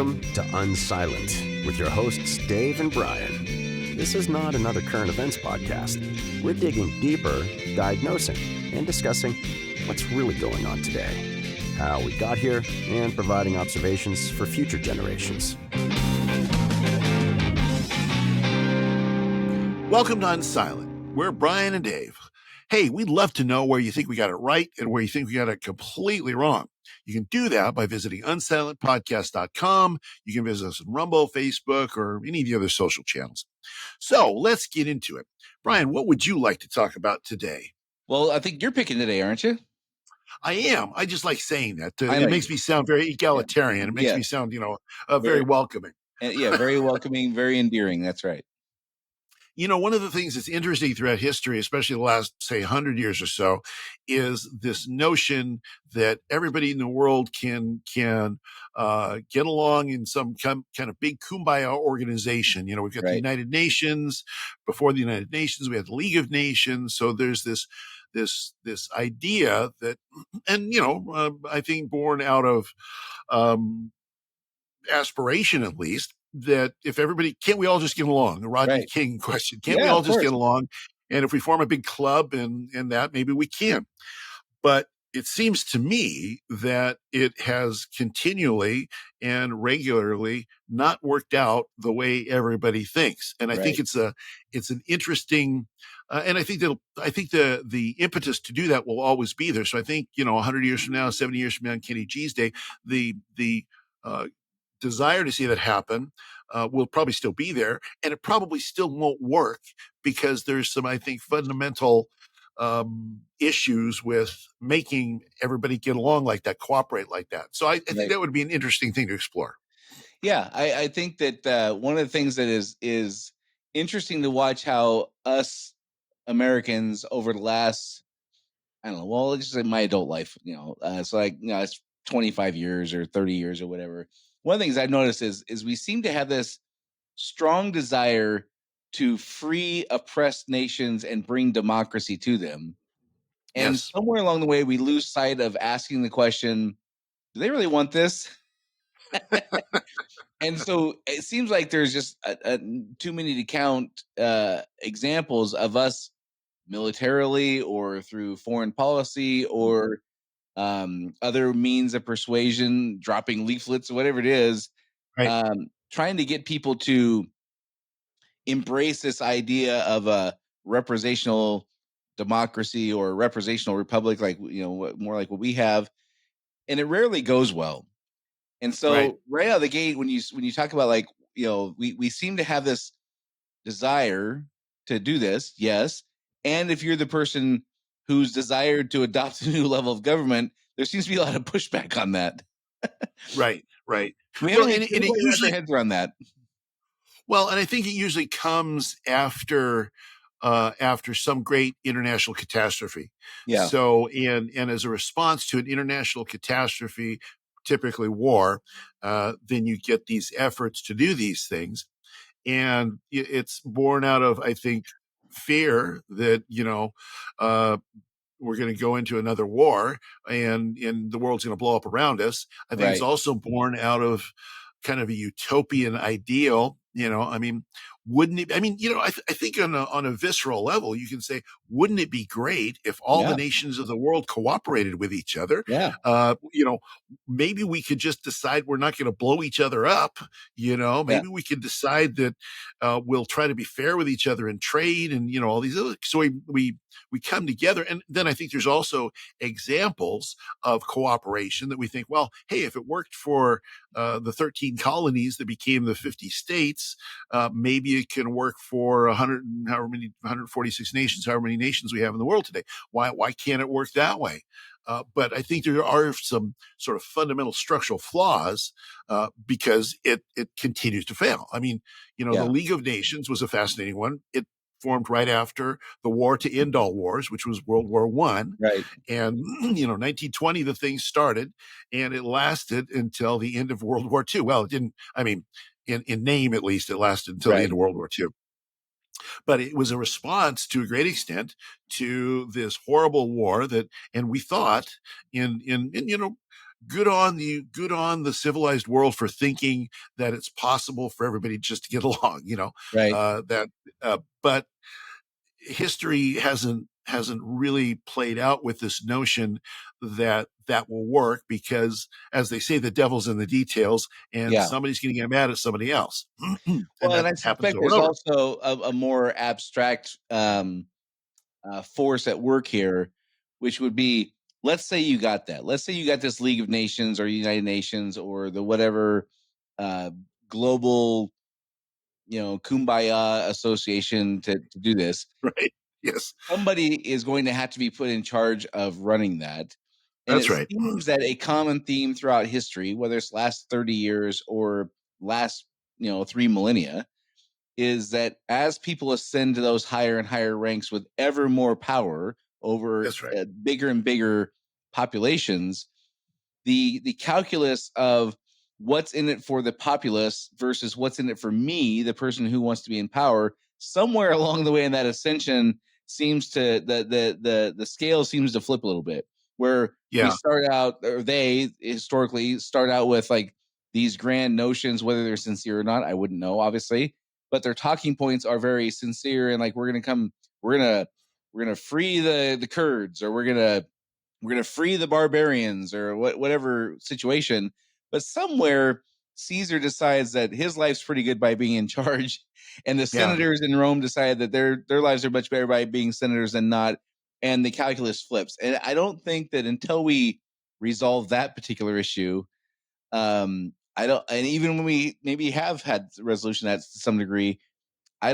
Welcome to Unsilent with your hosts Dave and Brian. This is not another current events podcast. We're digging deeper, diagnosing, and discussing what's really going on today, how we got here, and providing observations for future generations. Welcome to Unsilent. We're Brian and Dave. Hey, we'd love to know where you think we got it right and where you think we got it completely wrong. You can do that by visiting unsilentpodcast.com. You can visit us on Rumble, Facebook, or any of the other social channels. So let's get into it. Brian, what would you like to talk about today? Well, I think you're picking today, aren't you? I am. I just like saying that. I It like makes me sound very egalitarian. It makes Yeah. me sound, very welcoming. Yeah, very welcoming, very endearing. That's right. You know, one of the things that's interesting throughout history, especially the last, say, 100 years or so, is this notion that everybody in the world can get along in some kind of big kumbaya organization. You know, we've got the United Nations. Before the United Nations, we had the League of Nations. So there's this idea that, and I think born out of aspiration, at least, that if everybody, can't we all just get along? The Rodney King question. Can't we all just get along? And if we form a big club and that, maybe we can. But it seems to me that it has continually and regularly not worked out the way everybody thinks. And I think it's an interesting, and I think the impetus to do that will always be there. So I think, 100 years from now, 70 years from now, on Kenny G's day, the desire to see that happen will probably still be there, and it probably still won't work because there's some, I think, fundamental issues with making everybody get along like that, cooperate like that. So I think that would be an interesting thing to explore. Yeah, I think that one of the things that is interesting to watch how us Americans over the last, I don't know, well, just in my adult life, it's 25 years or 30 years or whatever. One of the things I've noticed is we seem to have this strong desire to free oppressed nations and bring democracy to them. And somewhere along the way, we lose sight of asking the question, do they really want this? And so it seems like there's just too many to count examples of us militarily or through foreign policy or other means of persuasion, dropping leaflets, whatever it is, trying to get people to embrace this idea of a representational democracy or a representational republic, like, more like what we have. And it rarely goes well. And so right out of the gate, when you talk about, like, we seem to have this desire to do this. Yes. And if you're the person who's desired to adopt a new level of government, there seems to be a lot of pushback on that. Right. We haven't usually heads around that. Well, and I think it usually comes after some great international catastrophe. Yeah. So, and as a response to an international catastrophe, typically war, then you get these efforts to do these things. And it's born out of, I think, fear that, we're going to go into another war and the world's going to blow up around us. I think it's also born out of kind of a utopian ideal. Wouldn't it? I mean, I think on a visceral level, you can say, wouldn't it be great if all the nations of the world cooperated with each other? Yeah. Maybe we could just decide we're not going to blow each other up. Maybe we could decide that we'll try to be fair with each other in trade and, all these other. So we come together. And then I think there's also examples of cooperation that we think, well, hey, if it worked for the 13 colonies that became the 50 states, maybe it can work for 146 nations, however many nations we have in the world today. Why can't it work that way? But I think there are some sort of fundamental structural flaws because it continues to fail. I mean, the League of Nations was a fascinating one. It formed right after the war to end all wars, which was World War I. Right. And, 1920, the thing started, and it lasted until the end of World War II. Well, it didn't, I mean, in name, at least, it lasted until the end of World War II. But it was a response to a great extent to this horrible war and we thought in good on the civilized world for thinking that it's possible for everybody just to get along, Right. that, but history hasn't really played out with this notion that that will work because, as they say, the devil's in the details, and Yeah. somebody's going to get mad at somebody else, and Well, and that I happens suspect over and there's over. also a more abstract force at work here, which would be, let's say you got that. Let's say you got this League of Nations or United Nations or the whatever uh, global, kumbaya association to do this. Right? Yes, Somebody is going to have to be put in charge of running that. And that's it right. seems that a common theme throughout history, whether it's last 30 years or last, 3 millennia, is that as people ascend to those higher and higher ranks with ever more power over That's right. bigger and bigger populations, the calculus of what's in it for the populace versus what's in it for me, the person who wants to be in power, somewhere along the way in that ascension seems to the scale seems to flip a little bit, where we Yeah, start out, or they historically start out with like these grand notions, whether they're sincere or not, I wouldn't know, obviously, but their talking points are very sincere and like we're gonna we're gonna free the Kurds, or we're going to free the barbarians, or whatever situation. But somewhere Caesar decides that his life's pretty good by being in charge, and the yeah. senators in Rome decide that their lives are much better by being senators than not, and the calculus flips. And I don't think that until we resolve that particular issue, I don't, and even when we maybe have had resolution that to some degree, I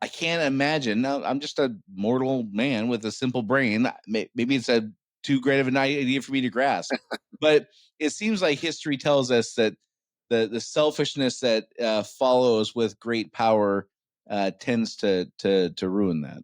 can't imagine. Now, I'm just a mortal man with a simple brain. Maybe it's a too great of an idea for me to grasp, but it seems like history tells us that the selfishness that follows with great power tends to ruin that.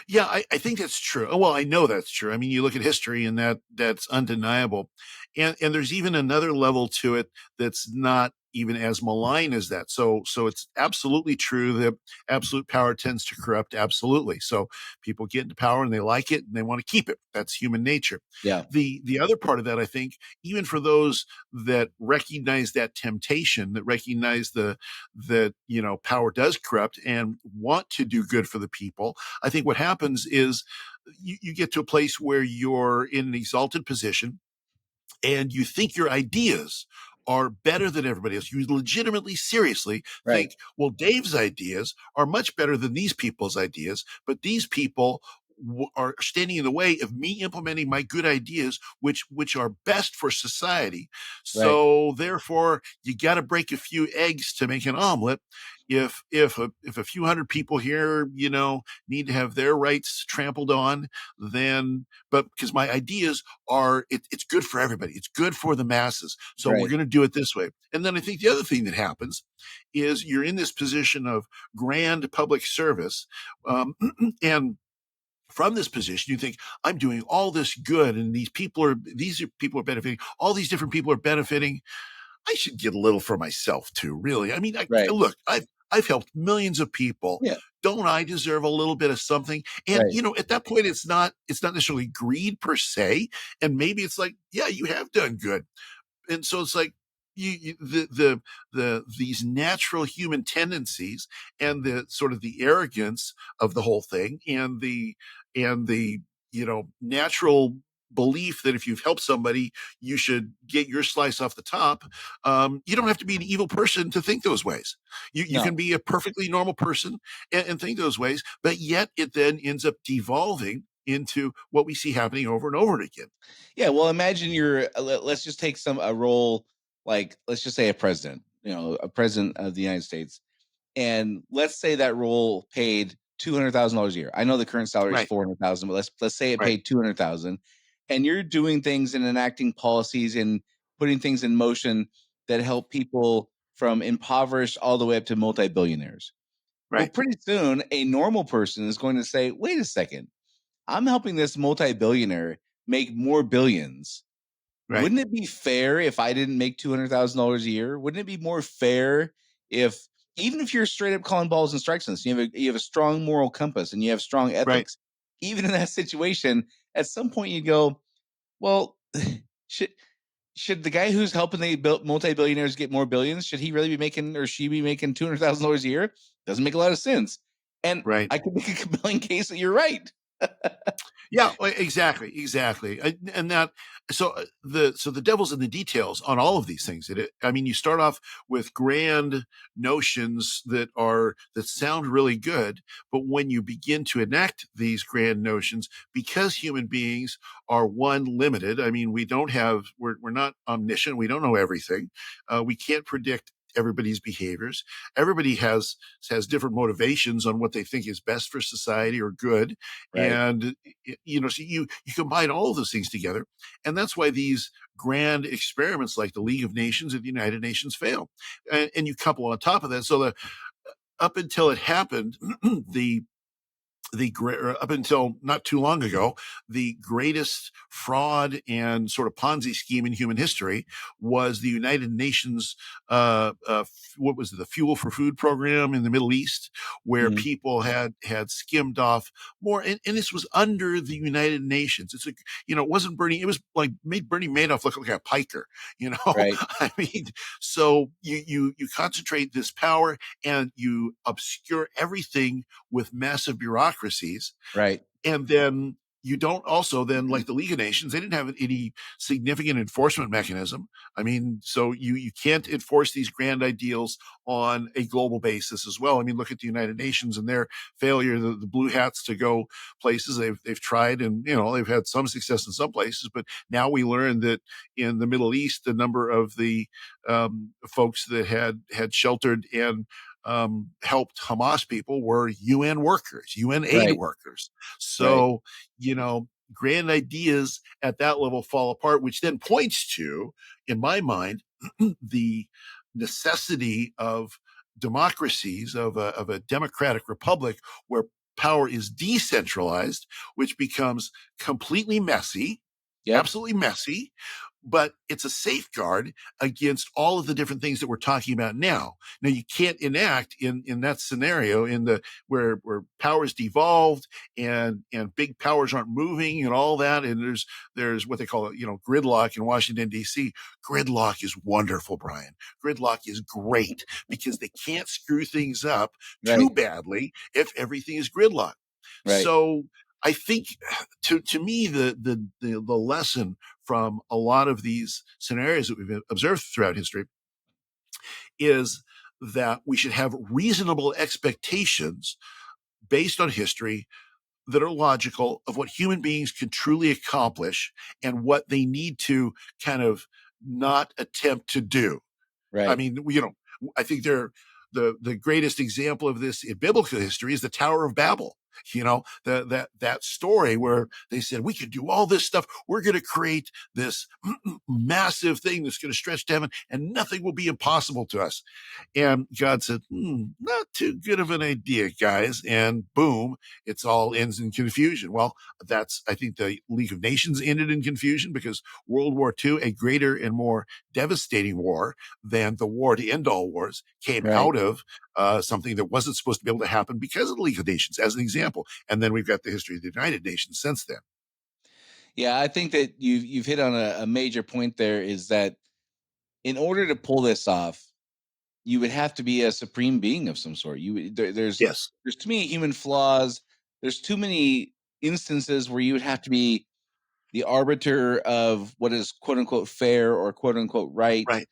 Yeah, I think that's true. Oh, well, I know that's true. I mean, you look at history, and that's undeniable. And there's even another level to it that's not even as malign as that. So it's absolutely true that absolute power tends to corrupt. Absolutely. So people get into power and they like it and they want to keep it. That's human nature. Yeah. The other part of that, I think, even for those that recognize that temptation, that recognize that power does corrupt and want to do good for the people, I think what happens is you get to a place where you're in an exalted position and you think your ideas are better than everybody else. You legitimately, seriously Right. think, well, Dave's ideas are much better than these people's ideas, but these people are standing in the way of me implementing my good ideas, which are best for society. Right. So therefore, you got to break a few eggs to make an omelet. If a few hundred people here, need to have their rights trampled on, then but because my ideas it's good for everybody. It's good for the masses. So we're Right. going to do it this way. And then I think the other thing that happens is you're in this position of grand public service. And from this position, you think, I'm doing all this good and these people are benefiting. All these different people are benefiting. I should get a little for myself too, really. I mean, Right. look, I've helped millions of people. Yeah. Don't I deserve a little bit of something? And Right. at that point, it's not necessarily greed per se. And maybe it's like, yeah, you have done good, and so it's like these natural human tendencies and the sort of the arrogance of the whole thing, and the natural belief that if you've helped somebody, you should get your slice off the top. You don't have to be an evil person to think those ways. You No. can be a perfectly normal person and think those ways, but yet it then ends up devolving into what we see happening over and over again. Yeah, well, imagine let's just take a role, like let's just say a president, a president of the United States, and let's say that role paid $200,000 a year. I know the current salary is Right, 400,000, but let's say it right, paid 200,000, and you're doing things and enacting policies and putting things in motion that help people from impoverished all the way up to multi-billionaires. Well, right. pretty soon, a normal person is going to say, "Wait a second, I'm helping this multi-billionaire make more billions. Right, Wouldn't it be fair if I didn't make $200,000 a year? Wouldn't it be more fair if, even if you're straight up calling balls and strikes on this, you have a strong moral compass and you have strong right. ethics, even in that situation, at some point you go, well, should should the guy who's helping the multi-billionaires get more billions, should he really be making, or she be making $200,000 a year? Doesn't make a lot of sense. And Right. I could make a compelling case that you're right. Yeah, exactly. And that so the devil's in the details on all of these things. I mean, you start off with grand notions that sound really good, but when you begin to enact these grand notions, because human beings are limited. I mean, we're not omniscient. We don't know everything. We can't predict everybody's behaviors. Everybody has different motivations on what they think is best for society or good, Right. and so you combine all of those things together, and that's why these grand experiments like the League of Nations and the United Nations fail. And you couple on top of that, so up until it happened, the up until not too long ago, the greatest fraud and sort of Ponzi scheme in human history was the United Nations, what was it, the Fuel for Food program in the Middle East, where Mhm. people had skimmed off more, and this was under the United Nations. It wasn't Bernie. It was like made Bernie Madoff look like a piker. Right. I mean, so you concentrate this power and you obscure everything with massive bureaucracies. Right. And then you don't also then, like the League of Nations, they didn't have any significant enforcement mechanism. I mean, so you can't enforce these grand ideals on a global basis as well. I mean, look at the United Nations and their failure, the blue hats to go places. They've tried, and they've had some success in some places, but now we learn that in the Middle East, the number of the folks that had sheltered and helped Hamas people were UN workers, UN aid Right. workers. Right. So, grand ideas at that level fall apart, which then points to, in my mind, the necessity of democracies, of a democratic republic where power is decentralized, which becomes completely messy, Yep. absolutely messy, but it's a safeguard against all of the different things that we're talking about now. Now, you can't enact in that scenario where power is devolved and big powers aren't moving and all that. And there's what they call gridlock in Washington D.C. Gridlock is wonderful, Brian. Gridlock is great because they can't screw things up too Right. badly if everything is gridlocked. Right. So I think, to me, the lesson from a lot of these scenarios that we've observed throughout history is that we should have reasonable expectations based on history that are logical of what human beings can truly accomplish and what they need to kind of not attempt to do. I Right. mean, I think the greatest example of this in biblical history is the Tower of Babel. That story where they said, we can do all this stuff. We're going to create this massive thing that's going to stretch to heaven and nothing will be impossible to us. And God said, not too good of an idea, guys. And boom, it's all ends in confusion. Well, I think the League of Nations ended in confusion because World War II, a greater and more devastating war than the war to end all wars, came Right. out of something that wasn't supposed to be able to happen because of the League of Nations, as an example. And then we've got the history of the United Nations since then. Yeah, I think that you've hit on a major point there, is that in order to pull this off, you would have to be a supreme being of some sort. Yes. There's too many human flaws. There's too many instances where you would have to be the arbiter of what is quote unquote fair or quote unquote right. Right.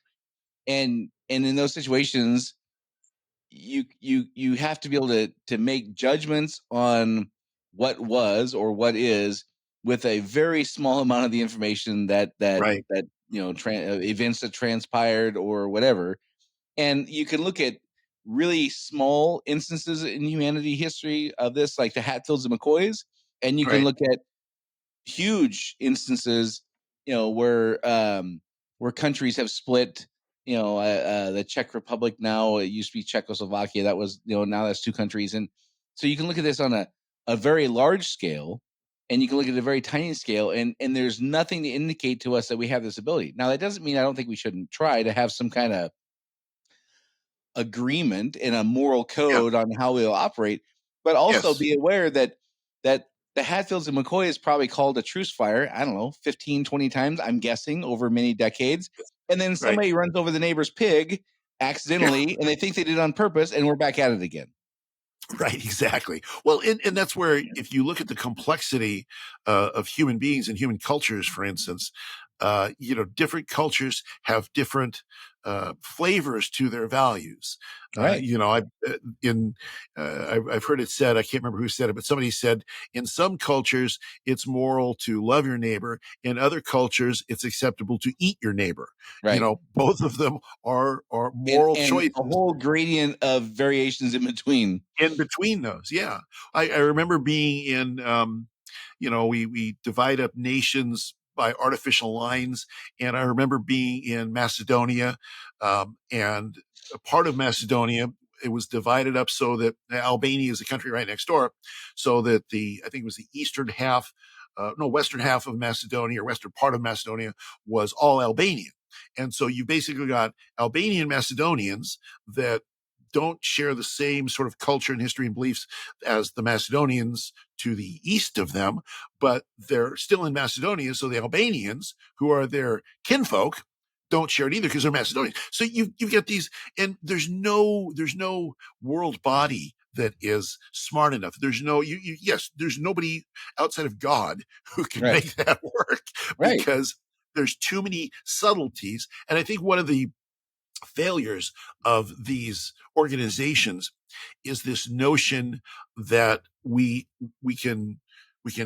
And in those situations, you have to be able to make judgments on what was or what is with a very small amount of the information Right. that events that transpired or whatever. And you can look at really small instances in humanity history of this, like the Hatfields and McCoys, and you can Right. look at huge instances, where countries have split. The Czech Republic, now it used to be Czechoslovakia. That was, now that's two countries. And so you can look at this on a very large scale, and you can look at a very tiny scale, and there's nothing to indicate to us that we have this ability. Now, that doesn't mean I don't think we shouldn't try to have some kind of agreement and a moral Yeah. code on how we'll operate, but also Yes. be aware that the Hatfields and McCoys probably called a truce fire, I don't know, 15, 20 times, I'm guessing, over many decades. And then Right. somebody runs over the neighbor's pig Yeah. accidentally, and they think they did it on purpose, and we're back at it again. Right, exactly. Well, and that's where, if you look at the complexity of human beings and human cultures, for instance, different cultures have different flavors to their values. Right. I've heard it said, I can't remember who said it, but somebody said, in some cultures it's moral to love your neighbor. In other cultures, it's acceptable to eat your neighbor. Right. Both of them are And moral a choices whole gradient of variations in between. in between those. Yeah. I remember being in, we divide up nations by artificial lines. And I remember being in Macedonia, and a part of Macedonia, it was divided up so that Albania is the country right next door. So that I think it was the western half of Macedonia, or western part of Macedonia, was all Albanian. And so you basically got Albanian Macedonians that don't share the same sort of culture and history and beliefs as the Macedonians to the east of them, but they're still in Macedonia. So the Albanians, who are their kinfolk, don't share it either because they're Macedonians. So you get these, and there's no world body that is smart enough. There's there's nobody outside of God who can Right. make that work, Right. because there's too many subtleties. And I think one of the failures of these organizations is this notion that we can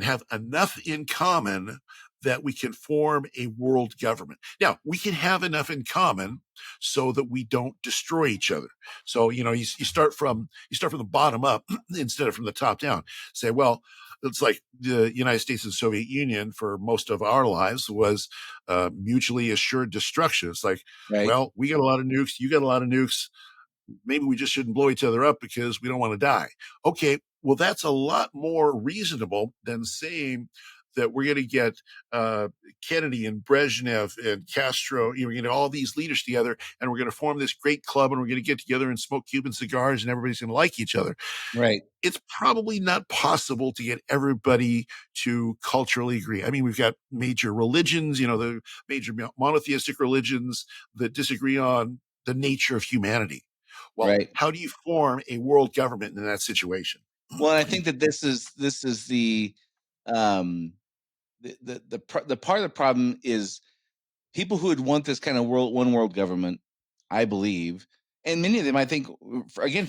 have enough in common that we can form a world government. Now, we can have enough in common so that we don't destroy each other. So, you start from the bottom up instead of from the top down. Say, well, it's like the United States and Soviet Union for most of our lives was mutually assured destruction. It's like, Right. well, we got a lot of nukes, you got a lot of nukes. Maybe we just shouldn't blow each other up because we don't want to die. Okay, well, that's a lot more reasonable than saying that we're going to get Kennedy and Brezhnev and Castro, we're going to get all these leaders together, and we're going to form this great club, and we're going to get together and smoke Cuban cigars, and everybody's going to like each other. Right. It's probably not possible to get everybody to culturally agree. I mean, we've got major religions, the major monotheistic religions that disagree on the nature of humanity. Well, Right. how do you form a world government in that situation? Well, and I think that this is the um the part of the problem is people who would want this kind of one world government, I believe, and many of them, I think,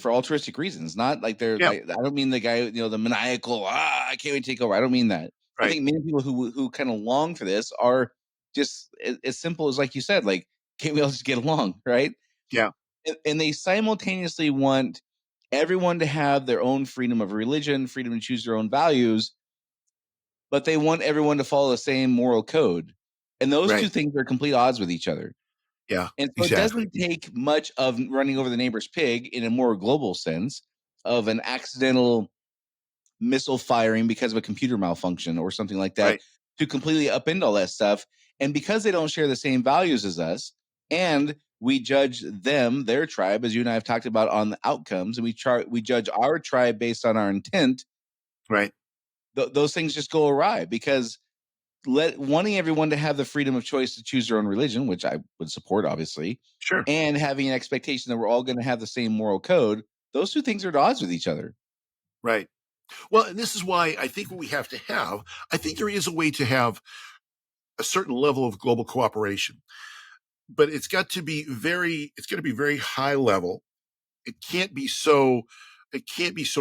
for altruistic reasons, not like Yeah, I don't mean the guy, the maniacal, I can't wait to take over. I don't mean that. I right. think many people who kind of long for this are just as simple as, like you said, like, can't we all just get along, right? Yeah, And they simultaneously want everyone to have their own freedom of religion, freedom to choose their own values, but they want everyone to follow the same moral code. And those two right. things are complete odds with each other. Yeah, And so it exactly. doesn't take much of running over the neighbor's pig in a more global sense, of an accidental missile firing because of a computer malfunction or something like that, Right. to completely upend all that stuff. And because they don't share the same values as us, and we judge them, their tribe, as you and I have talked about, on the outcomes, and we judge our tribe based on our intent, Right. those things just go awry, because wanting everyone to have the freedom of choice to choose their own religion, which I would support, obviously, Sure. and having an expectation that we're all going to have the same moral code, those two things are at odds with each other. Right. Well, and this is why I think what we have to have, I think there is a way to have a certain level of global cooperation, but it's going to be very high level. It can't be so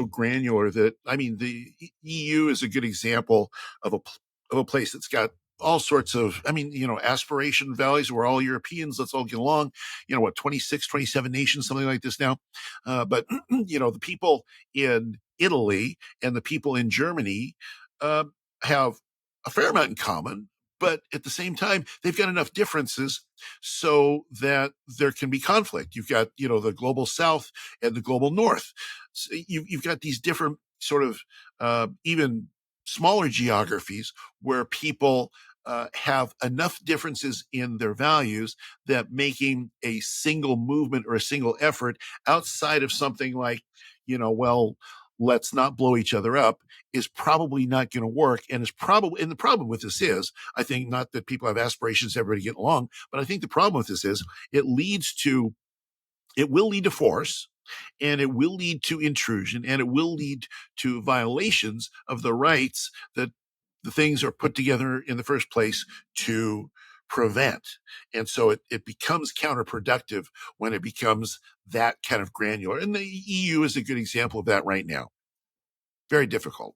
granular that, I mean, the EU is a good example of a place that's got all sorts of, I mean, aspiration values. We're all Europeans. Let's all get along. 26, 27 nations, something like this now. But the people in Italy and the people in Germany uh, have a fair amount in common. But at the same time, they've got enough differences so that there can be conflict. You've got, the global South and the global North. So you've got these different sort of even smaller geographies where people have enough differences in their values that making a single movement or a single effort outside of something like, well, let's not blow each other up is probably not going to work. And the problem with this is, I think, not that people have aspirations, everybody get along, but I think the problem with this is it will lead to force, and it will lead to intrusion, and it will lead to violations of the rights that the things are put together in the first place to prevent. And so it becomes counterproductive when it becomes that kind of granular. And the EU is a good example of that right now. Very difficult.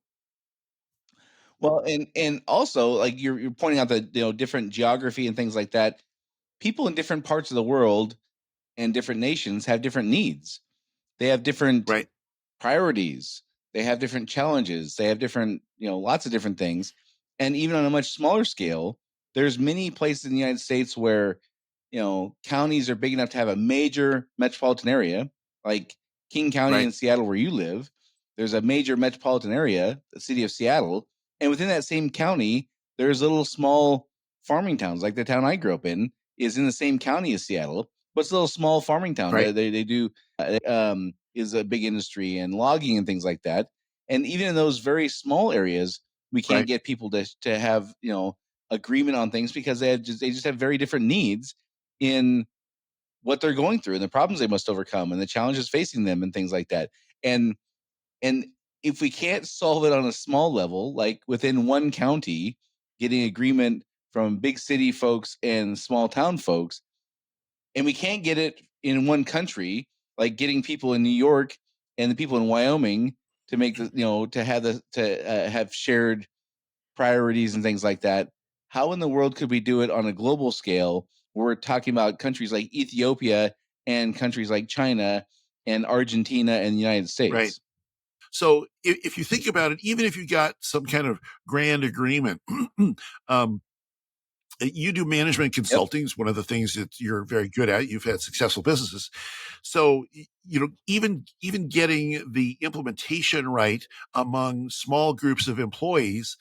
Well, and also like you're pointing out that different geography and things like that. People in different parts of the world and different nations have different needs. They have different Right. priorities. They have different challenges. They have different, lots of different things. And even on a much smaller scale, there's many places in the United States where, counties are big enough to have a major metropolitan area, like King County Right. in Seattle, where you live. There's a major metropolitan area, the city of Seattle. And within that same county, there's little small farming towns, like the town I grew up in is in the same county as Seattle, but it's a little small farming town. Right. They do is a big industry and logging and things like that. And even in those very small areas, we can't Right. get people to have agreement on things because they just have very different needs in what they're going through and the problems they must overcome and the challenges facing them and things like that. And if we can't solve it on a small level, like within one county, getting agreement from big city folks and small town folks, and we can't get it in one country, like getting people in New York and the people in Wyoming to make the to have shared priorities and things like that. How in the world could we do it on a global scale? We're talking about countries like Ethiopia and countries like China and Argentina and the United Right. States. So if you think about it, even if you got some kind of grand agreement, you do management Yep. consulting is one of the things that you're very good at. You've had successful businesses. So, even getting the implementation right among small groups of employees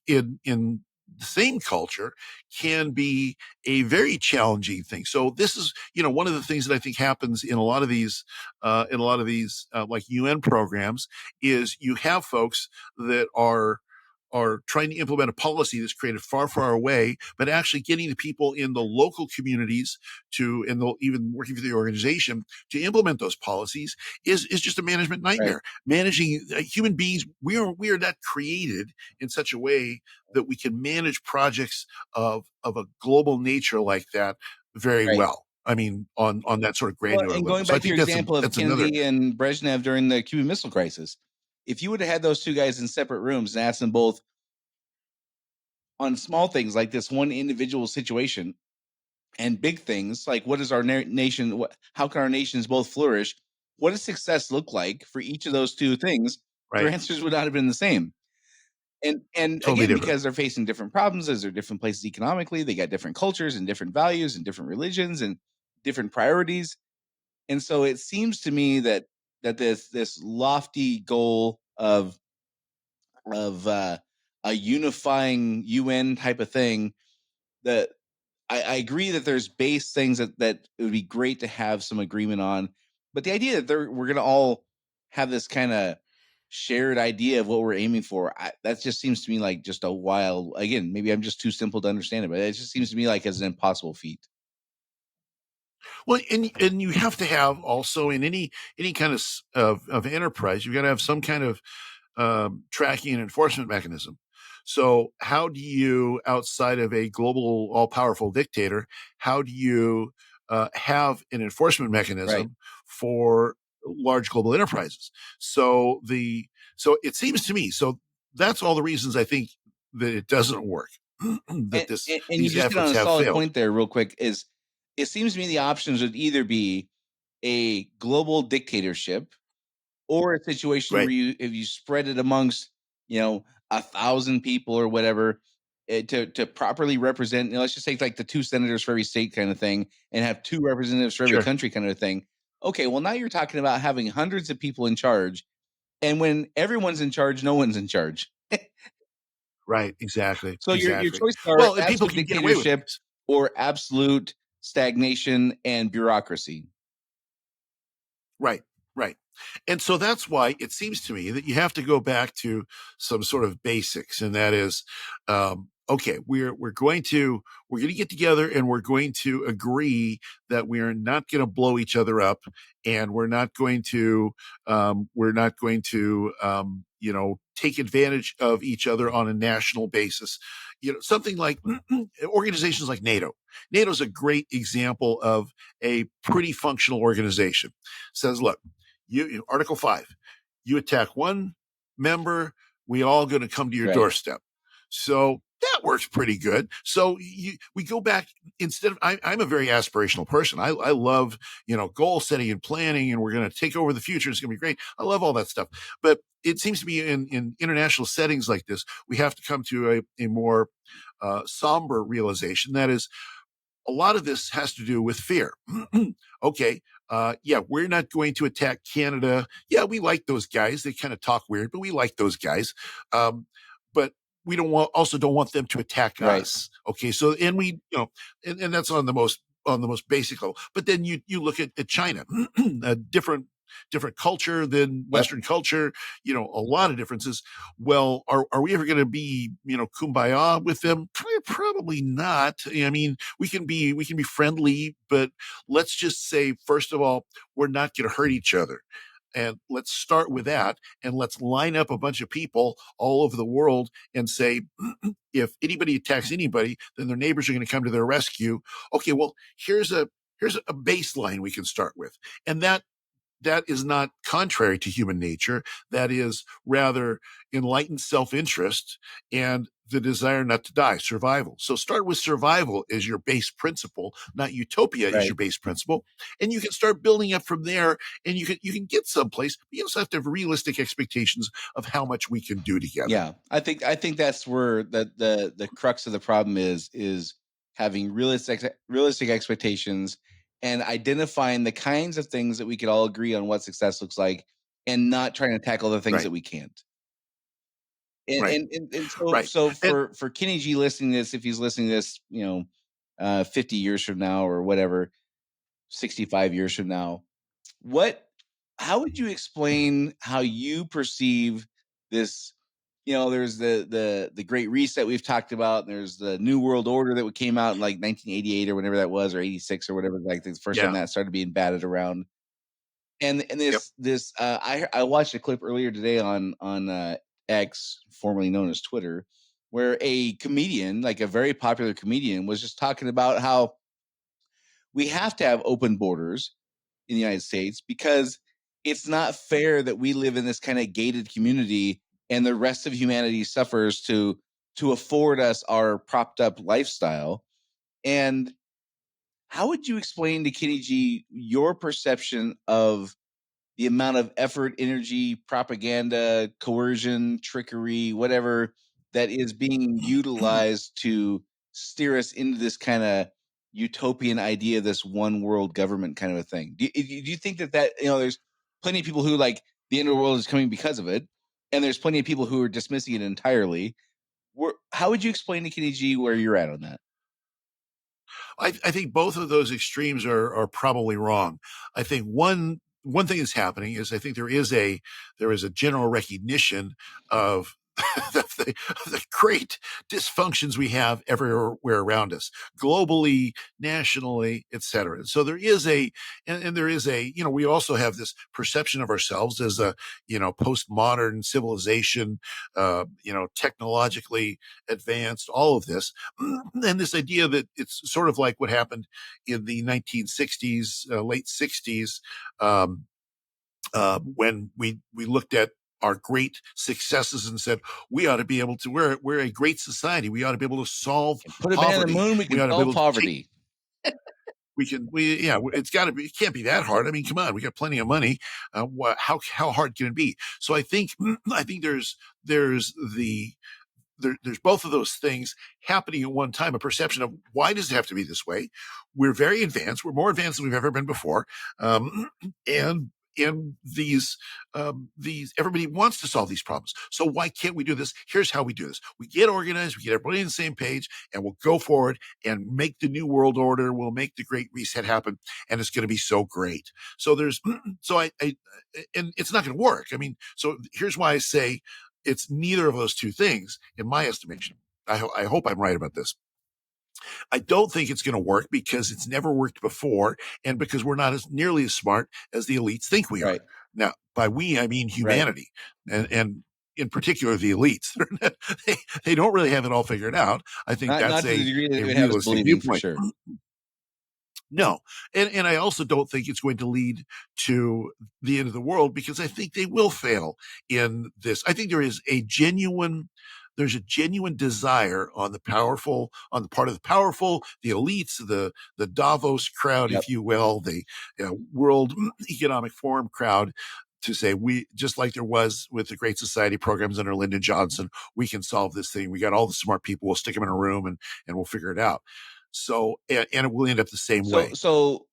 in the same culture can be a very challenging thing. So this is, one of the things that I think happens in a lot of these, like UN programs is you have folks that are trying to implement a policy that's created far, far away, but actually getting the people in the local communities even working for the organization to implement those policies is just a management Right. nightmare. Managing human beings, we are not created in such a way that we can manage projects of a global nature like that very Right. well. I mean, on that sort of Well, granular and level. going So I back to think your example of that's another. Kennedy and Brezhnev during the Cuban Missile Crisis, if you would have had those two guys in separate rooms and asked them both on small things like this one individual situation and big things like what is our nation, how can our nations both flourish? What does success look like for each of those two things? Their Right. answers would not have been the same. And Totally again, different. because they're facing different problems, as they're different places economically, they got different cultures and different values and different religions and different priorities. And so it seems to me that this lofty goal of a unifying UN type of thing, that I agree that there's base things that it would be great to have some agreement on, but the idea that we're going to all have this kind of shared idea of what we're aiming for, that just seems to me like just a wild. Again, maybe I'm just too simple to understand it, but it just seems to me like as an impossible feat. Well, and you have to have also in any kind of enterprise, you've got to have some kind of tracking and enforcement mechanism. So how do you, outside of a global all powerful dictator, how do you have an enforcement Right. mechanism for large global enterprises? So it seems to me, so that's all the reasons I think that it doesn't work, that And you these just hit on efforts a have solid failed. point there, real quick. Is it seems to me the options would either be a global dictatorship or a situation where Right. if you spread it amongst 1,000 people or whatever, to properly represent. Let's just take like the two senators for every state kind of thing, and have two representatives for every Sure. country kind of thing. Okay, well now you're talking about having hundreds of people in charge, and when everyone's in charge, no one's in charge. Right. Exactly. So your Exactly. choices are Well, and people absolute can get away with dictatorship things. or absolute stagnation and bureaucracy. Right. Right. And so that's why it seems to me that you have to go back to some sort of basics. And that is, okay, we're going to get together and we're going to agree that we are not going to blow each other up, and we're not going to, take advantage of each other on a national basis. Something like organizations like NATO. NATO is a great example of a pretty functional organization. Says, look, Article 5, you attack one member, we all going to come to your Right. doorstep. So that works pretty good. So we go back. Instead of, I'm a very aspirational person. I love, goal setting and planning, and we're going to take over the future. It's going to be great. I love all that stuff. But it seems to me in international settings like this, we have to come to a more somber realization. That is, a lot of this has to do with fear. Okay. Yeah, we're not going to attack Canada. Yeah, we like those guys. They kind of talk weird, but we like those guys. But we also don't want them to attack Right. us. Okay. So, and and that's on the most basic level. But then you look at China, a different culture than Western culture, a lot of differences. Well, are we ever going to be, kumbaya with them? Probably not. I mean, we can be friendly, but let's just say, first of all, we're not going to hurt each other. And let's start with that. And let's line up a bunch of people all over the world and say, if anybody attacks anybody, then their neighbors are going to come to their rescue. Okay, well, here's a baseline we can start with. And that is not contrary to human nature. That is rather enlightened self-interest and the desire not to die, survival. So start with survival as your base principle, not utopia as your base principle. And you can start building up from there, and you can get someplace, but you also have to have realistic expectations of how much we can do together. Yeah. I think that's where the crux of the problem is having realistic expectations and identifying the kinds of things that we could all agree on what success looks like, and not trying to tackle the things Right. that we can't. And Right. and so Right. so And for Kenny G listening to this, if he's listening to this, 50 years from now or whatever, 65 years from now, how would you explain how you perceive this? There's the Great Reset we've talked about, and there's the New World Order that came out in like 1988 or whenever that was, or 86 or whatever, like the first time yeah. that started being batted around. And Yep. this I watched a clip earlier today on X, formerly known as Twitter, where a comedian, like a very popular comedian, was just talking about how we have to have open borders in the United States because it's not fair that we live in this kind of gated community and the rest of humanity suffers to afford us our propped up lifestyle. And how would you explain to Kenny G your perception of the amount of effort, energy, propaganda, coercion, trickery, whatever that is being utilized to steer us into this kind of utopian idea, this one world government kind of a thing? Do you think that there's plenty of people who like the end of the world is coming because of it, and there's plenty of people who are dismissing it entirely? How would you explain to Kenny G where you're at on that? I think both of those extremes are probably wrong. I think one thing that's happening is I think there is a general recognition of the great dysfunctions we have everywhere around us, globally, nationally, etc. So there is and there is we also have this perception of ourselves as a, postmodern civilization, technologically advanced, all of this. And this idea that it's sort of like what happened in the 1960s, late 60s, when we looked at our great successes and said, we ought to be able to, we're a great society. We ought to be able to solve Put a man on the poverty. moon, we We can ought to be solve able to take, poverty. it's got to be, it can't be that hard. I mean, come on, we got plenty of money. How hard can it be? So I think, there's there's both of those things happening at one time, a perception of why does it have to be this way? We're very advanced. We're more advanced than we've ever been before. And and these everybody wants to solve these problems. So why can't we do this? Here's how we do this: we get organized, we get everybody on the same page, and we'll go forward and make the new world order. We'll make the great reset happen, and it's going to be so great. So there's so I and it's not going to work. I mean, so here's why I say it's neither of those two things in my estimation. I hope I'm right about this. I don't think it's going to work because it's never worked before, and because we're not as nearly as smart as the elites think we are. Right. Now, by we, I mean Right. humanity, and in particular the elites. They don't really have it all figured out. I think Not that's to the degree that a they would have us realistic believing, for viewpoint. sure. No. And I also don't think it's going to lead to the end of the world, because I think they will fail in this. I think there's a genuine desire on the part of the powerful, the elites, the Davos crowd, Yep. if you will, the World Economic Forum crowd, to say, we, just like there was with the Great Society programs under Lyndon Johnson, we can solve this thing. We got all the smart people. We'll stick them in a room and we'll figure it out. So, and it will end up the same way. So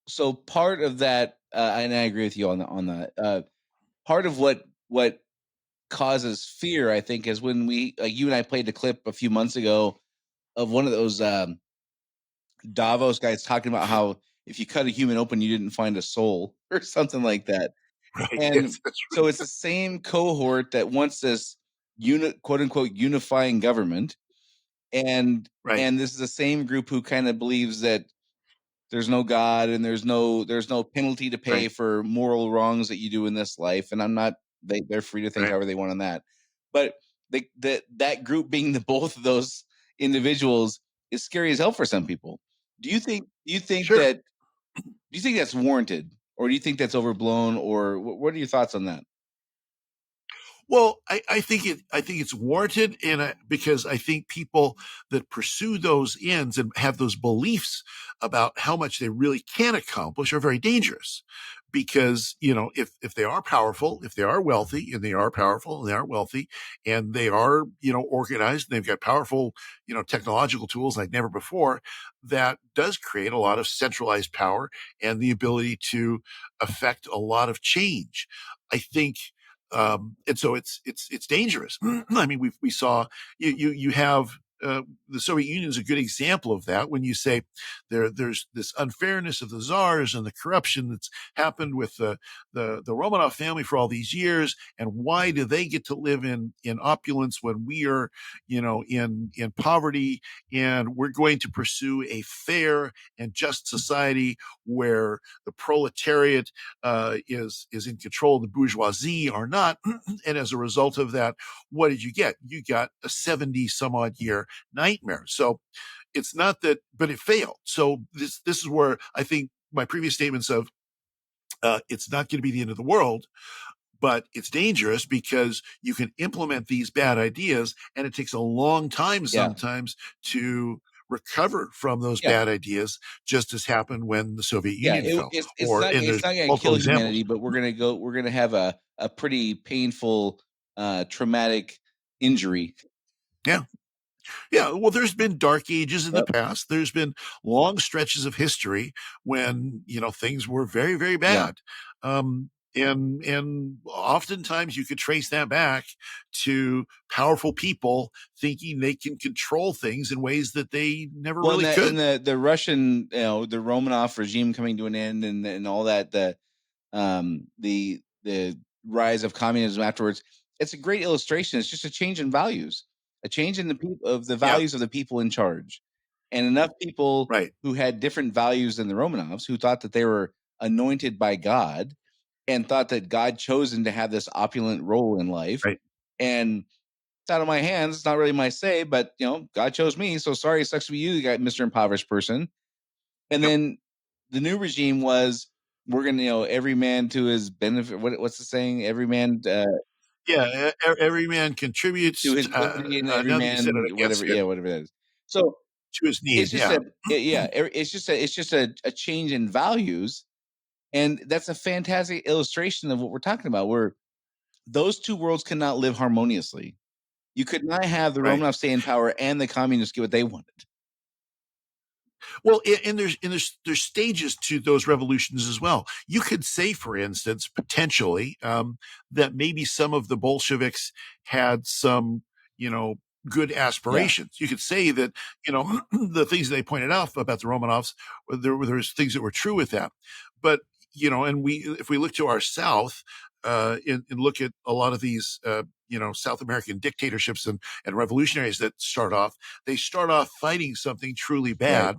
part of that, and I agree with you on that. Part of what causes fear, I think, is when you and I played the clip a few months ago of one of those Davos guys talking about how if you cut a human open, you didn't find a soul or something like that. Right. And Yes, that's so it's the same cohort that wants this quote unquote unifying government, right. and this is the same group who kind of believes that there's no God and there's no penalty to pay Right. for moral wrongs that you do in this life. And I'm not they're free to think Right. however they want on that. But that group being the both of those individuals is scary as hell for some people. Sure. Do you think that's warranted, or do you think that's overblown, or what are your thoughts on that? Well, I think it's warranted, and because I think people that pursue those ends and have those beliefs about how much they really can accomplish are very dangerous. Because if they are powerful, if they are wealthy, and they are powerful, and they are wealthy, and they are organized, and they've got powerful technological tools like never before, that does create a lot of centralized power and the ability to affect a lot of change. I think and so it's dangerous. I mean, we saw you have the Soviet Union is a good example of that. When you say there's this unfairness of the czars and the corruption that's happened with the Romanov family for all these years, and why do they get to live in opulence when we are in poverty, and we're going to pursue a fair and just society where the proletariat is in control, the bourgeoisie are not. And as a result of that, what did you get? You got a 70 some odd year nightmare. So it's not that, but it failed. So this is where I think my previous statements of it's not going to be the end of the world, but it's dangerous, because you can implement these bad ideas, and it takes a long time Yeah. sometimes to recover from those Yeah. bad ideas, just as happened when the Soviet Yeah, Union fell. it's not And it's there's not going to multiple kill examples. humanity, but we're gonna have a pretty painful, traumatic injury. Yeah. Yeah, well, there's been dark ages in the Yep. past. There's been long stretches of history when things were very, very Yeah. bad, and oftentimes you could trace that back to powerful people thinking they can control things in ways that they never Well, really in could. the Russian, the Romanov regime coming to an end, and all that, the rise of communism afterwards, it's a great illustration. It's just a change in values, a change in the Yeah, values of the people in charge, and enough people right, who had different values than the Romanovs, who thought that they were anointed by God, and thought that God chosen to have this opulent role in life, right. and it's out of my hands. It's not really my say, but God chose me. So sorry, it sucks to be you, Mr. Impoverished person. And Yep. then the new regime was, we're gonna, every man to his benefit. What's the saying? Every man Yeah, every man to contributes. his ability, and every Now that you said man it, I can't whatever. say it, Yeah, whatever it is. So to his need. it's just Yeah, it's just a change in values, and that's a fantastic illustration of what we're talking about. Where those two worlds cannot live harmoniously. You could not have the right. Romanov stay in power and the communists get what they wanted. Well, and there's stages to those revolutions as well. You could say, for instance, potentially that maybe some of the Bolsheviks had some, you know, good Yeah, aspirations. You could say that, you know, the things they pointed out about the Romanovs, there's things that were true with that. But you know, and if we look to our south, and look at a lot of these, you know, South American dictatorships and revolutionaries that they start off fighting something truly right, bad,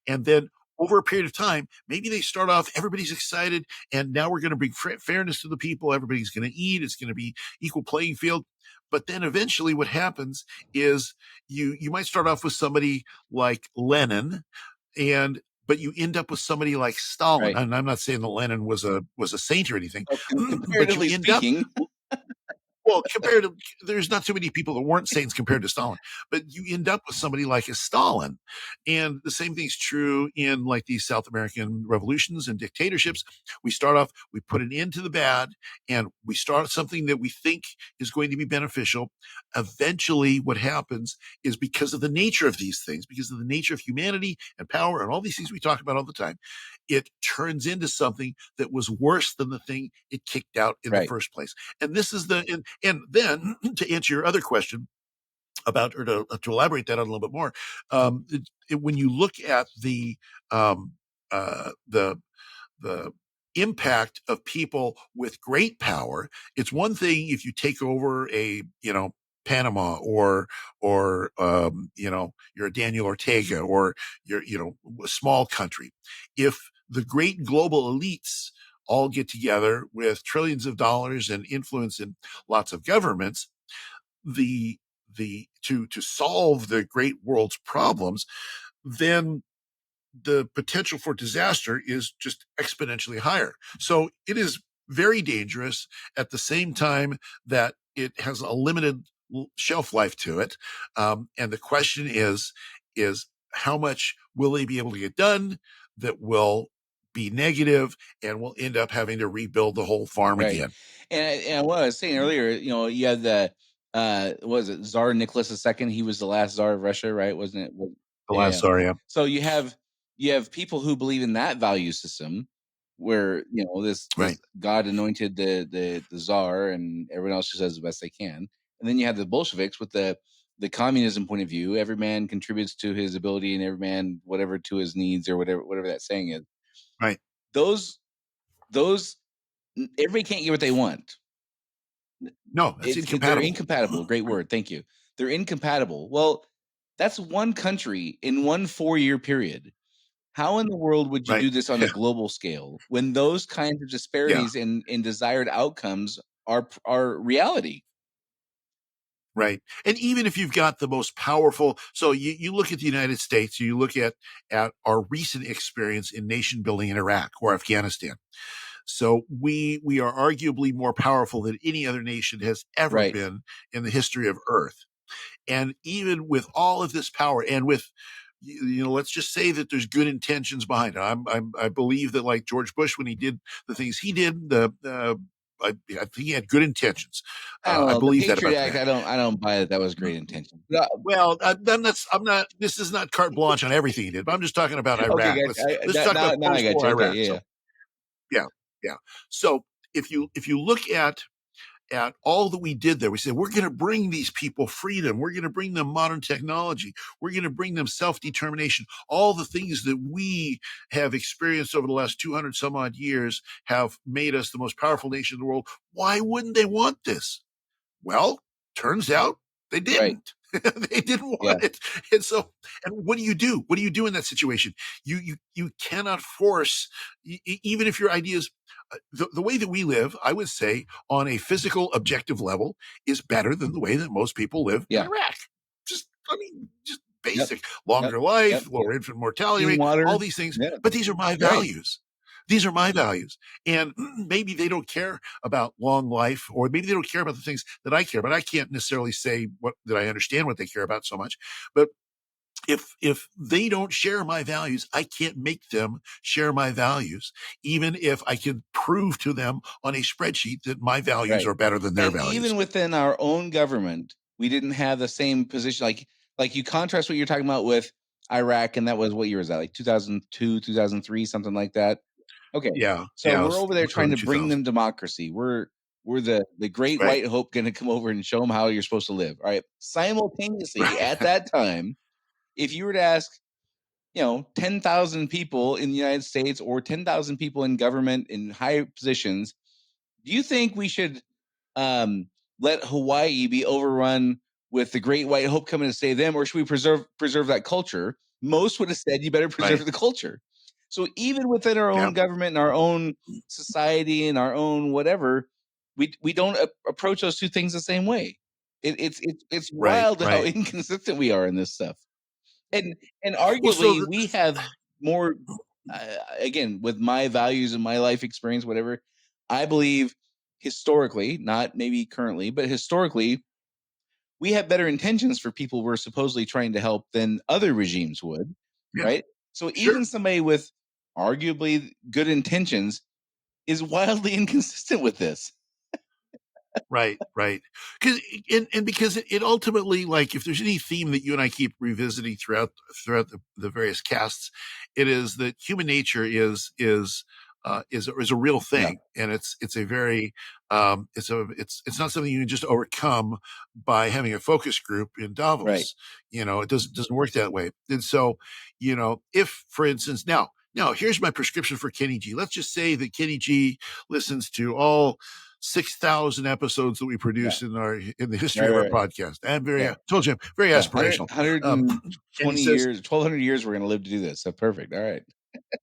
and then over a period of time, maybe they start off, everybody's excited, and now we're going to bring fairness to the people. Everybody's going to eat. It's going to be equal playing field. But then eventually what happens is you might start off with somebody like Lenin, and but you end up with somebody like Stalin. right. And I'm not saying that Lenin was a saint or anything, So but you comparatively end up, speaking, well, compared to, there's not too many people that weren't saints compared to Stalin, but you end up with somebody like a Stalin. And the same thing's true in like these South American revolutions and dictatorships. We start off, we put an end to the bad, and we start something that we think is going to be beneficial. Eventually, what happens is, because of the nature of these things, because of the nature of humanity and power and all these things we talk about all the time, it turns into something that was worse than the thing it kicked out in the right, first place. And this is and then to answer your other question about, or to elaborate that on a little bit more, when you look at um, the the impact of people with great power, it's one thing if you take over a, you know, Panama, or you know, you're a Daniel Ortega, or you're, you know, a small country. If the great global elites all get together with trillions of dollars and influence in lots of governments, to solve the great world's problems, then the potential for disaster is just exponentially higher. So it is very dangerous, at the same time that it has a limited shelf life to it. And the question is how much will they be able to get done that will be negative, and we'll end up having to rebuild the whole farm right. again. And what I was saying earlier, you know, you had the what was it, Tsar Nicholas II? He was the last Tsar of Russia, right? Wasn't it? The Yeah, last yeah. Zarya. So you have people who believe in that value system, where you know this Right, God anointed the czar, and everyone else just does the best they can. And then you have the Bolsheviks with the communism point of view. Every man contributes to his ability, and every man whatever to his needs, or whatever that saying is. right. Those those everybody can't get what they want. No, that's They're incompatible. incompatible. Great word, thank you. They're incompatible. Well, that's one country in one 4-year period. How in the world would you Right. do this on a global scale when those kinds of Yeah. disparities in desired outcomes are reality? Right. And even if you've got the most powerful, so you look at the United States, you look at our recent experience in nation building in Iraq or Afghanistan. So we are arguably more powerful than any other nation has ever Right, been in the history of Earth. And even with all of this power, and with, you know, let's just say that there's good intentions behind it. I believe that, like George Bush, when he did the things he did, I think he had good intentions. I don't I know, the believe that Patriot about the Act, man. I don't buy that was great intention. Yeah, Well, I'm not. This is not carte blanche on everything he did, but I'm just talking about okay, Iraq. gotcha. Let's talk about Now I got post-war you. Okay, Iraq. yeah, So yeah, yeah. So if you look at all that we did there, we said we're going to bring these people freedom. We're going to bring them modern technology. We're going to bring them self-determination. All the things that we have experienced over the last 200 some odd years have made us the most powerful nation in the world. Why wouldn't they want this? Well, turns out they right, didn't. They didn't yeah, want it. And so, and what do you do? What do you do in that situation? You cannot force, even if your ideas, the way that we live, I would say, on a physical objective level, is better than the way that most people live in yeah, Iraq. I mean, just yep, basic, yep, longer yep. life, lower infant mortality Clean rate, water, all these things. yeah, But these are my right. values. These are my values. And maybe they don't care about long life, or maybe they don't care about the things that I care about. I can't necessarily say that I understand what they care about so much. But if they don't share my values, I can't make them share my values, even if I can prove to them on a spreadsheet that my values Right. are better than their And even values. within our own government, we didn't have the same position. Like you contrast what you're talking about with Iraq, and that was, what year was that? Like 2002, 2003, something like that. Okay, Yeah, so yeah, it we're was over there trying early to bring 2000s. them democracy. We're the great Right, white hope going to come over and show them how you're supposed to live. All right. Simultaneously, right, at that time, if you were to ask, 10,000 people in the United States or 10,000 people in government in high positions, do you think we should um, let Hawaii be overrun with the great white hope coming to save them, or should we preserve that culture? Most would have said you better right. preserve the culture. So even within our Yeah, own government and our own society and our own whatever, we don't approach those two things the same way. It's right, wild how right. inconsistent we are in this stuff, and Well, so arguably we have more. Again, with my values and my life experience, whatever, I believe historically, not maybe currently, but historically, we have better intentions for people we're supposedly trying to help than other regimes would, yeah, right? So sure. even somebody with arguably good intentions is wildly inconsistent with this. Right, right. Because and because it ultimately, like, if there's any theme that you and I keep revisiting throughout the various casts, it is that human nature is a real Yeah, thing, and it's a very it's not something you can just overcome by having a focus group in right. Davos. It doesn't work that way. And so, if, for instance, now here's my prescription for Kenny G. Let's just say that Kenny G listens to all 6,000 episodes that we Yeah, produce in the history right, of our right, right. podcast. I'm very, Yeah, I told you, I'm very yeah. aspirational. 100, Um, and he says, years, 1,200 years, we're going to live to do this. So perfect. All right.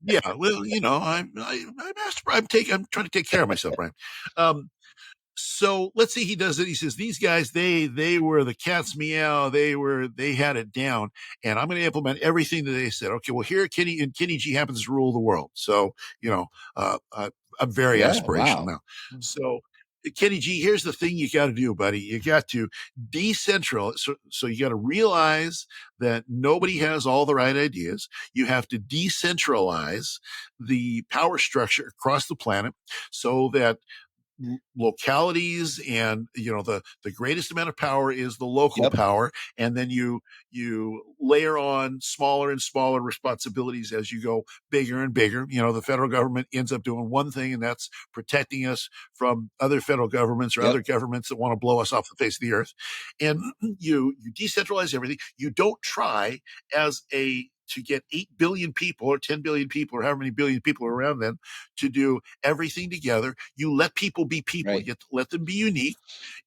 yeah, well, I'm trying to take care of myself, Brian. Um, so let's say he does it. He says, these guys, they were the cat's meow. They had it down, and I'm going to implement everything that they said. Okay, well, here Kenny G happens to rule the world. So, you know, I'm very Yeah. aspirational Wow. now. So Kenny G, here's the thing you got to do, buddy. You got to decentralize. So you got to realize that nobody has all the right ideas. You have to decentralize the power structure across the planet so that localities and the greatest amount of power is the local Yep. power, and then you layer on smaller and smaller responsibilities as you go bigger and bigger. The federal government ends up doing one thing, and that's protecting us from other federal governments or other Yep. governments that want to blow us off the face of the earth. And you decentralize everything. You don't try as a to get 8 billion people or 10 billion people or however many billion people are around them to do everything together. You let people be people. Right. You let them be unique.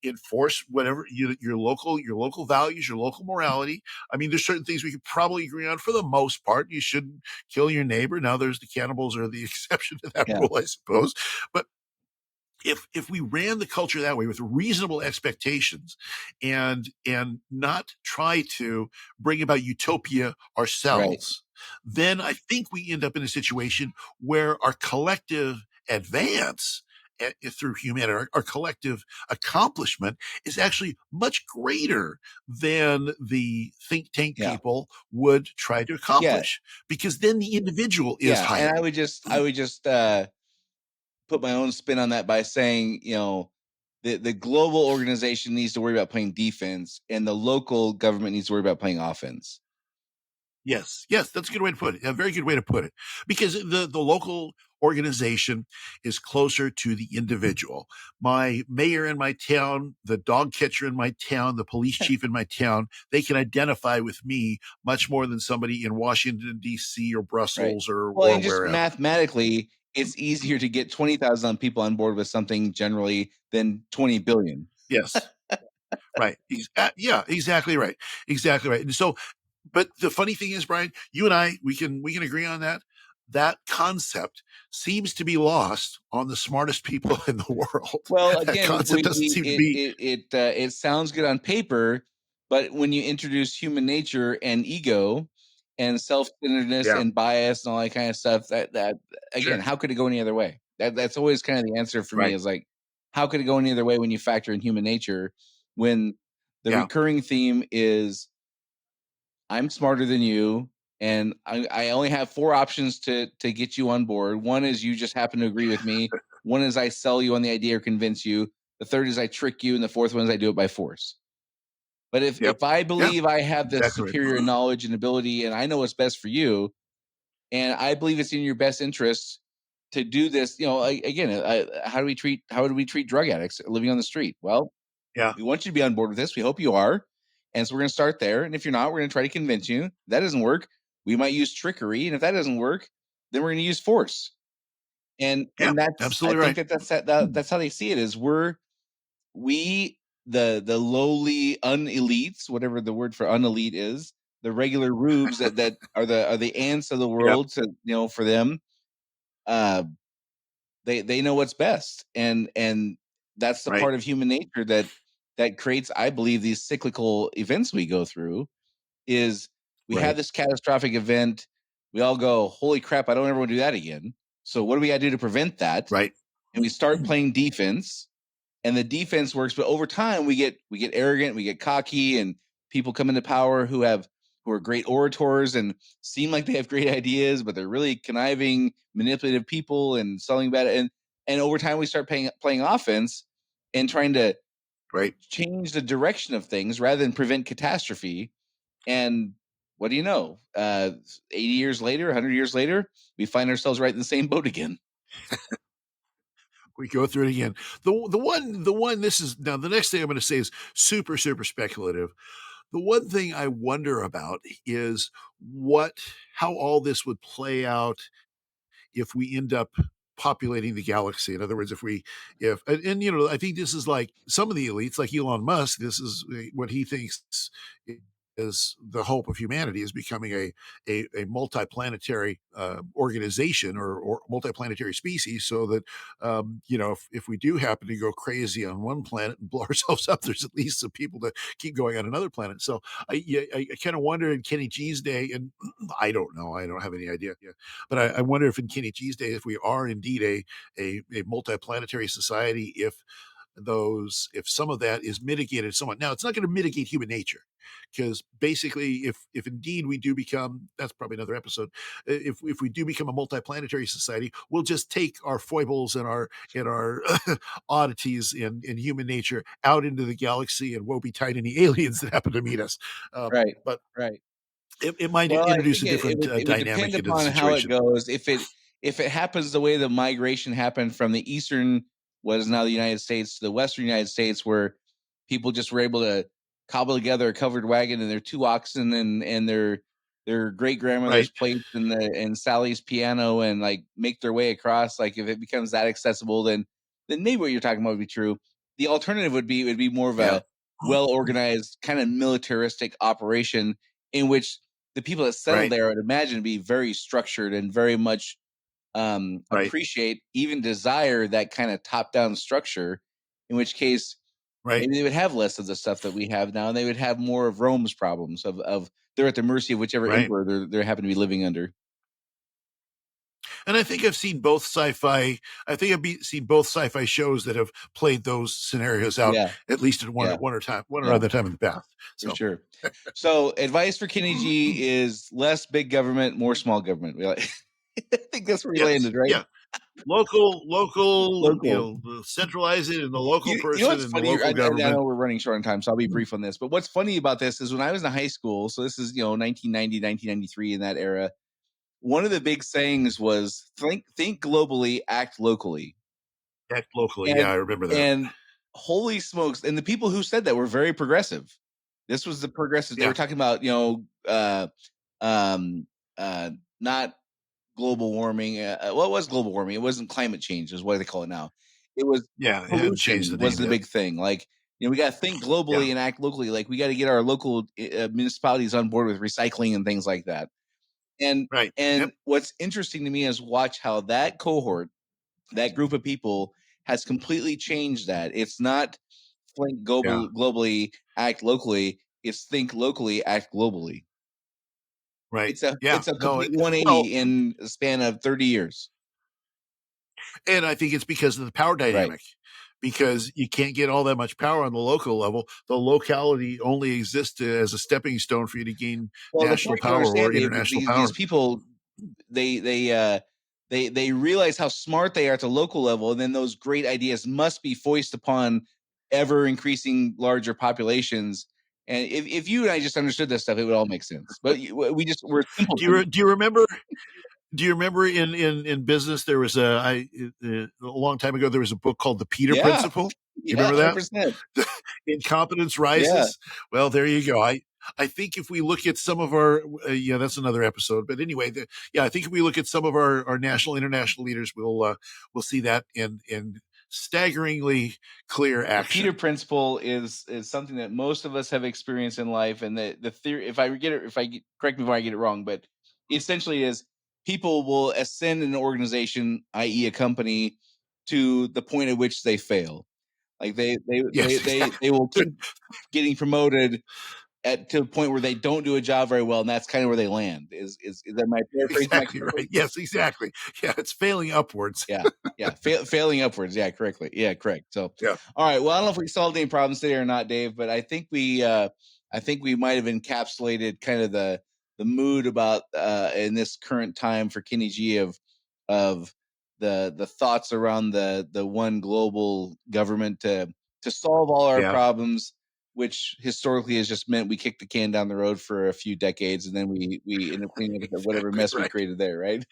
Enforce whatever your local values, your local morality. I mean, there's certain things we could probably agree on for the most part. You shouldn't kill your neighbor. Now, there's the cannibals are the exception to that Yeah. rule, I suppose. But if we ran the culture that way with reasonable expectations and not try to bring about utopia Right. ourselves, then I think we end up in a situation where our collective advance through humanity, our collective accomplishment is actually much greater than the think tank Yeah. people would try to Yeah. accomplish, because then the individual is Yeah. And heightened. I would just put my own spin on that by saying, the global organization needs to worry about playing defense, and the local government needs to worry about playing offense. Yes, yes, that's a good way to put it. A very good way to put it, because the local organization is closer to the individual. My mayor in my town, the dog catcher in my town, the police chief in my town, they can identify with me much more than somebody in Washington D.C. or Right. Brussels or Well, or and just wherever. mathematically, it's easier to get 20,000 people on board with something generally than 20 billion. Yes, right. Yeah, exactly right. Exactly right. And so, but the funny thing is, Brian, you and I, we can agree on that. That concept seems to be lost on the smartest people in the world. Well, That again, concept doesn't seem to be. it sounds good on paper, but when you introduce human nature and ego and self-centeredness Yeah, and bias and all that kind of stuff, that again, sure. how could it go any other way? That's always kind of the answer for me, Right. is like, how could it go any other way when you factor in human nature, when the Yeah. recurring theme is I'm smarter than you, and I only have four options to get you on board. One is you just happen to agree with me. One is I sell you on the idea or convince you. The third is I trick you, and the fourth one is I do it by force. But if Yep. I Yeah. believe I have the Exactly right. superior knowledge and ability, and I know what's best for you, and I believe it's in your best interest to do this, again, how do we treat drug addicts living on the street? Well, Yeah. we want you to be on board with this. We hope you are. And so we're going to start there. And if you're not, we're going to try to convince you. If that doesn't work, we might use trickery. And if that doesn't work, then we're going to use force. And Yeah. that's I Absolutely think right. that's how they see it is we the lowly unelites, whatever the word for unelite is, the regular rubes that are the ants of the Yep. world for them. Uh they know what's best, and that's the Right. part of human nature that creates, I believe, these cyclical events we go through. Is we have Right. this catastrophic event, we all go, holy crap, I don't ever want to do that again. So what do we got to do to prevent that? Right. And we start playing defense, and the defense works, but over time we get arrogant, we get cocky, and people come into power who are great orators and seem like they have great ideas, but they're really conniving, manipulative people and selling bad. And over time we start playing offense and trying to Right. change the direction of things rather than prevent catastrophe. And what do you know? 80 years later, 100 years later, we find ourselves right in the same boat again. We go through it again. The one this is now the next thing I'm going to say is super, super speculative. The one thing I wonder about is what how all this would play out if we end up populating the galaxy. In other words, if we if and I think this is like some of the elites, like Elon Musk, this is what he thinks is the hope of humanity is becoming a multiplanetary organization or multiplanetary species, so that if we do happen to go crazy on one planet and blow ourselves up, there's at least some people to keep going on another planet. So I kind of wonder in Kenny G's day, and I don't know, I don't have any idea. But I wonder if in Kenny G's day, if we are indeed a multiplanetary society, if some of that is mitigated somewhat. Now, it's not going to mitigate human nature, because basically, if indeed we do become, that's probably another episode. If we do become a multiplanetary society, we'll just take our foibles and our oddities in human nature out into the galaxy, and woe betide any aliens that happen to meet us. Right. But Right. it might Well, I introduce think a different it would depend dynamic into the upon how it situation. goes. If it happens the way the migration happened from the eastern, what is now the United States, to the western United States, where people just were able to cobble together a covered wagon and their two oxen and their great grandmother's Right, plates and Sally's piano and like make their way across. Like if it becomes that accessible, then maybe what you're talking about would be true. The alternative would be more of yeah, a well organized kind of militaristic operation in which the people that settle right, there, I would imagine, to be very structured and very much right, appreciate, even desire that kind of top down structure. In which case, right, maybe they would have less of the stuff that we have now, and they would have more of Rome's problems of they're at the mercy of whichever right. emperor they happen to be living under. And I think I've seen both sci-fi. I think seen both sci-fi shows that have played those scenarios out, Yeah, at least at yeah, one or yeah, other time in the past. for So sure. So, advice for Kenny G is less big government, more small government. I think that's where he yes, landed, right? yeah, local, Local. centralize it in the local You know person what's and the funny? local I government. know we're running short on time, so I'll be brief on this. But what's funny about this is when I was in high school, so this is 1990, 1993, in that era. One of the big sayings was think globally, act locally, Act locally. Yeah, and I remember that. and holy smokes! And the people who said that were very progressive. This was the progressive. They were Yeah, talking about um, not global warming. What was global warming? It wasn't climate change, is what they call it now. It was yeah, it hadn't changed pollution the was name the yet. big thing. Like, we got to think Yeah, globally and act locally. Like, we got to get our local municipalities on board with recycling and things like that. And right. Yep. and what's interesting to me is watch how that cohort, that group of people, has completely changed that. It's not think Yeah, globally, act locally. It's think locally, act globally. right. It's a Yeah. it's a No. complete Well, 180 in a span of 30 years. and I think it's because of the power Right. dynamic, because you can't get all that much power on the local level. The locality only exists as a stepping stone for you to gain Well, the national point you power or understand, Dave, is international these power. people, they realize how smart they are at the local level, and then those great ideas must be foisted upon ever increasing larger populations. And if you and I just understood this stuff, it would all make sense. But we're Do you simpletons. do you remember? Do you remember in business there was a long time ago there was a book called The Peter Yeah. Principle? You Yeah, remember that? 100%. Incompetence Yeah. rises. Well, there you go. I think if we look at some of our that's another episode. But anyway, I think if we look at some of our national international leaders, we'll see that in staggeringly clear The Peter action. Principle is something that most of us have experienced in life, and the theory. Correct me if I get it wrong, but essentially is people will ascend an organization, i.e., a company, to the point at which they fail. Like Yes, they will keep getting promoted to the point where they don't do a job very well, and that's kind of where they land. Is that my paraphrasing that exactly correctly? right. Yes, exactly. Yeah, it's failing upwards. Yeah, failing upwards. Yeah, correctly. Yeah, correct. So, Yeah. all right. Well, I don't know if we solved any problems today or not, Dave, but I think we might have encapsulated kind of the mood about in this current time for Kenny G of the thoughts around the one global government to solve all our Yeah. problems, which historically has just meant we kick the can down the road for a few decades and then we end up cleaning up whatever mess we right. created there, right?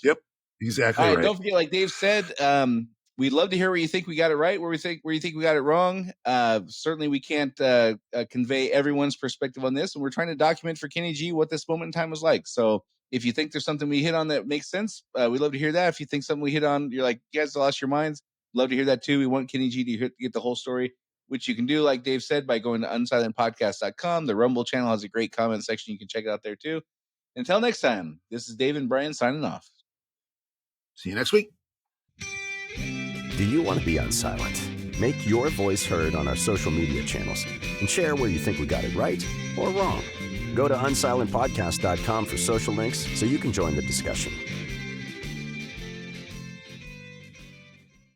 Yep. All Exactly right, right. don't forget, like Dave said, we'd love to hear where you think we got it right, where you think we got it wrong. Certainly, we can't convey everyone's perspective on this, and we're trying to document for Kenny G what this moment in time was like. So, if you think there's something we hit on that makes sense, we'd love to hear that. If you think something we hit on, you're like, you guys lost your minds, love to hear that too. We want Kenny G to get the whole story, which you can do, like Dave said, by going to unsilentpodcast.com. The Rumble channel has a great comment section. You can check it out there too. Until next time, this is Dave and Brian signing off. See you next week. Do you want to be unsilent? Make your voice heard on our social media channels and share where you think we got it right or wrong. Go to unsilentpodcast.com for social links so you can join the discussion.